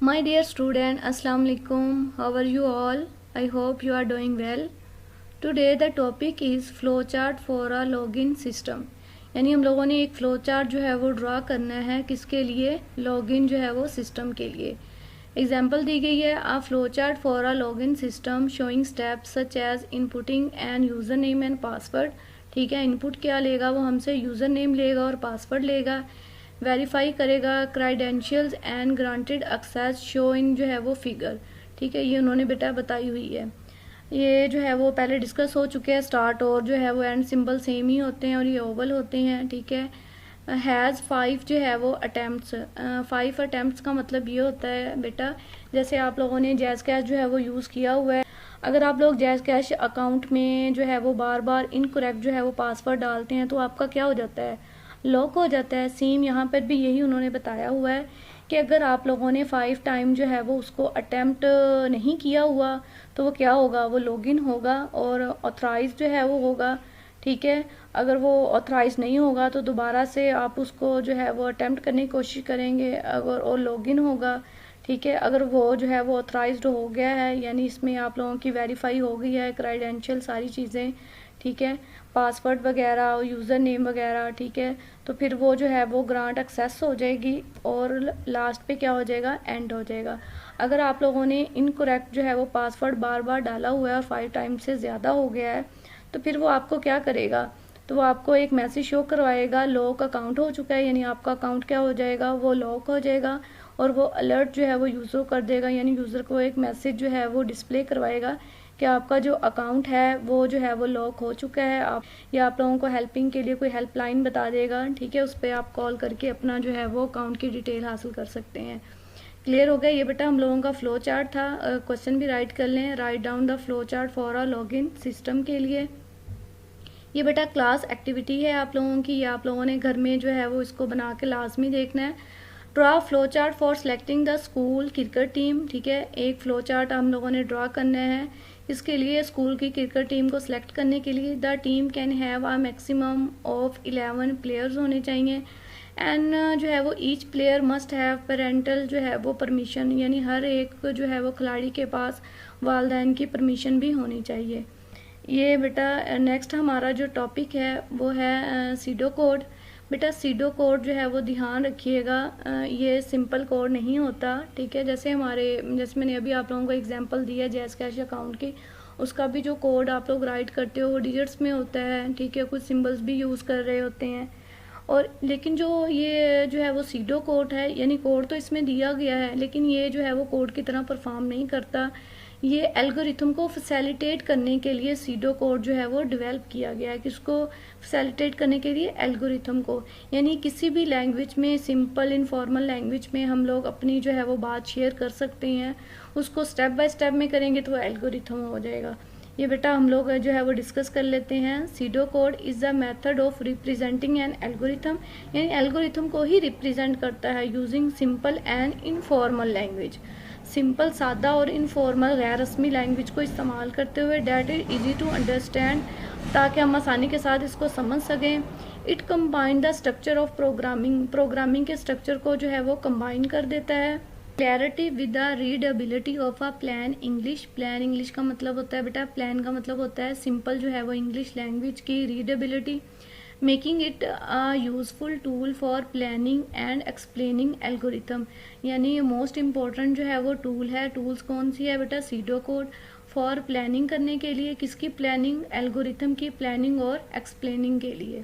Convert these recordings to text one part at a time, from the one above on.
My dear student, Assalamu alaikum. How are you all? I hope you are doing well. Today the topic is flowchart for a login system. यानी हम लोगों ने एक flow chart जो है वो draw करना है किसके लिए, लॉगिन जो है वो सिस्टम के लिए। एग्जाम्पल दी गई है a flow chart for a login system showing steps such as inputting and user name and password. ठीक है, इनपुट क्या लेगा, वो हमसे यूज़र नेम लेगा और पासवर्ड लेगा। वेरीफाई करेगा credentials and granted access show in जो है वो फिगर। ठीक है, ये उन्होंने बेटा बताई हुई है। ये जो है वो पहले डिस्कस हो चुके हैं। स्टार्ट और जो है वो एंड सिंबल सेम ही होते हैं और ये ओवल होते हैं। ठीक है, हैज़ 5 जो है वो अटैम्प्ट्स। 5 अटैम्प्ट्स का मतलब ये होता है बेटा, जैसे आप लोगों ने जैज़ कैश जो है वो यूज़ किया हुआ है। अगर आप लोग जैज़ कैश अकाउंट में जो है वो बार बार इनकरेक्ट जो है वो पासवर्ड डालते हैं तो आपका क्या हो जाता है, लॉक हो जाता है। सेम यहाँ पर भी यही उन्होंने बताया हुआ है कि अगर आप लोगों ने 5 टाइम जो है वो उसको अटेम्प्ट नहीं किया हुआ तो वो क्या होगा, वो लॉगिन होगा और ऑथराइज जो है वो होगा। ठीक है, अगर वो ऑथराइज नहीं होगा तो दोबारा से आप उसको जो है वो अटेम्प्ट करने की कोशिश करेंगे अगर और लॉगिन होगा। ठीक है, अगर वो जो है वो ऑथराइज्ड हो गया है यानी इसमें आप लोगों की वेरीफाई हो गई है क्राइडेंशियल सारी चीज़ें। ठीक है, पासवर्ड वगैरह, यूज़र नेम वगैरह। ठीक है, तो फिर वो जो है वो ग्रांट एक्सेस हो जाएगी और लास्ट पे क्या हो जाएगा, एंड हो जाएगा। अगर आप लोगों ने इनकरेक्ट जो है वो पासवर्ड बार बार डाला हुआ है और 5 टाइम से ज़्यादा हो गया है तो फिर वो आपको क्या करेगा, तो वो आपको एक मैसेज शो करवाएगा लॉक अकाउंट हो चुका है, यानी आपका अकाउंट क्या हो जाएगा, वो लॉक हो जाएगा। और वो अलर्ट जो है वो यूज़र कर देगा, यानी यूज़र को एक मैसेज जो है वो डिस्प्ले करवाएगा कि आपका जो अकाउंट है वो जो है वो लॉक हो चुका है। आप या आप लोगों को हेल्पिंग के लिए कोई हेल्पलाइन बता देगा। ठीक है, उस पर आप कॉल करके अपना जो है वो अकाउंट की डिटेल हासिल कर सकते हैं। क्लियर हो गया। ये बेटा हम लोगों का फ्लो चार्ट था। क्वेश्चन भी राइट कर लें, write down the flow chart for a login system के लिए। ये बेटा क्लास एक्टिविटी है आप लोगों की, ये आप लोगों ने घर में जो है वो इसको बना के लाजमी देखना है। Draw flow chart for selecting the school cricket team. ठीक है, एक फ्लो चार्ट हम लोगों ने ड्रा करना है। इसके लिए स्कूल की क्रिकेट टीम को सिलेक्ट करने के लिए the team can have a maximum of 11 players होने चाहिए एंड जो है वो each player must have parental जो है वो परमिशन, यानी हर एक जो है वो खिलाड़ी के पास वालिदैन की परमिशन भी होनी चाहिए। ये बेटा नेक्स्ट हमारा जो टॉपिक है वो है सीडो कोड। बेटा सीडो कोड जो है वो ध्यान रखिएगा, ये सिंपल कोड नहीं होता। ठीक है, जैसे मैंने अभी आप लोगों को एग्जांपल दिया जैज़ कैश अकाउंट की, उसका भी जो कोड आप लोग राइट करते हो वो डिजिट्स में होता है। ठीक है, कुछ सिंबल्स भी यूज़ कर रहे होते हैं और लेकिन जो ये जो है वो सीडो कोड है, यानी कोड तो इसमें दिया गया है लेकिन ये जो है वो कोड की तरह परफॉर्म नहीं करता। ये एल्गोरिथम को फैसिलिटेट करने के लिए सीडो कोड जो है वो डेवलप किया गया है। किसको फैसिलिटेट करने के लिए, एल्गोरिथम को। यानी किसी भी लैंग्वेज में, सिंपल इनफॉर्मल लैंग्वेज में हम लोग अपनी जो है वो बात शेयर कर सकते हैं। उसको स्टेप बाय स्टेप में करेंगे तो वो एल्गोरिथम हो जाएगा। ये बेटा हम लोग जो है वो डिस्कस कर लेते हैं। SIDO code is the method of representing an algorithm, यानी एल्गोरिथम को ही रिप्रेजेंट करता है using simple and informal language. Simple, सादा और इनफॉर्मल गैर रस्मी लैंग्वेज को इस्तेमाल करते हुए that is easy to understand, ताकि हम आसानी के साथ इसको समझ सकें। It combine the structure of programming, programming के स्ट्रक्चर को जो है वो कंबाइन कर देता है। Clarity with the readability of a plain English. Plain English का मतलब होता है बेटा, प्लान का मतलब होता है सिंपल जो है वो इंग्लिश लैंग्वेज की readability. Making it a useful tool for planning and explaining algorithm, यानी मोस्ट इम्पॉर्टेंट जो है वो टूल है। टूल्स कौन सी है बेटा, सीडो कोड। फॉर प्लानिंग करने के लिए, किसकी प्लानिंग, एल्गोरिथम की प्लानिंग और एक्सप्लेनिंग के लिए।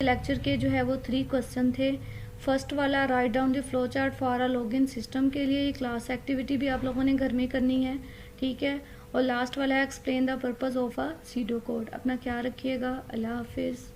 लेक्चर के जो है वो 3 क्वेश्चन थे। फर्स्ट वाला write down the flow chart for a login system के लिए, क्लास एक्टिविटी भी आप लोगों ने घर में करनी है। ठीक है, और लास्ट वाला है explain the purpose of a SIDO code. अपना ख्याल रखिएगा, अल्लाह हाफिज़।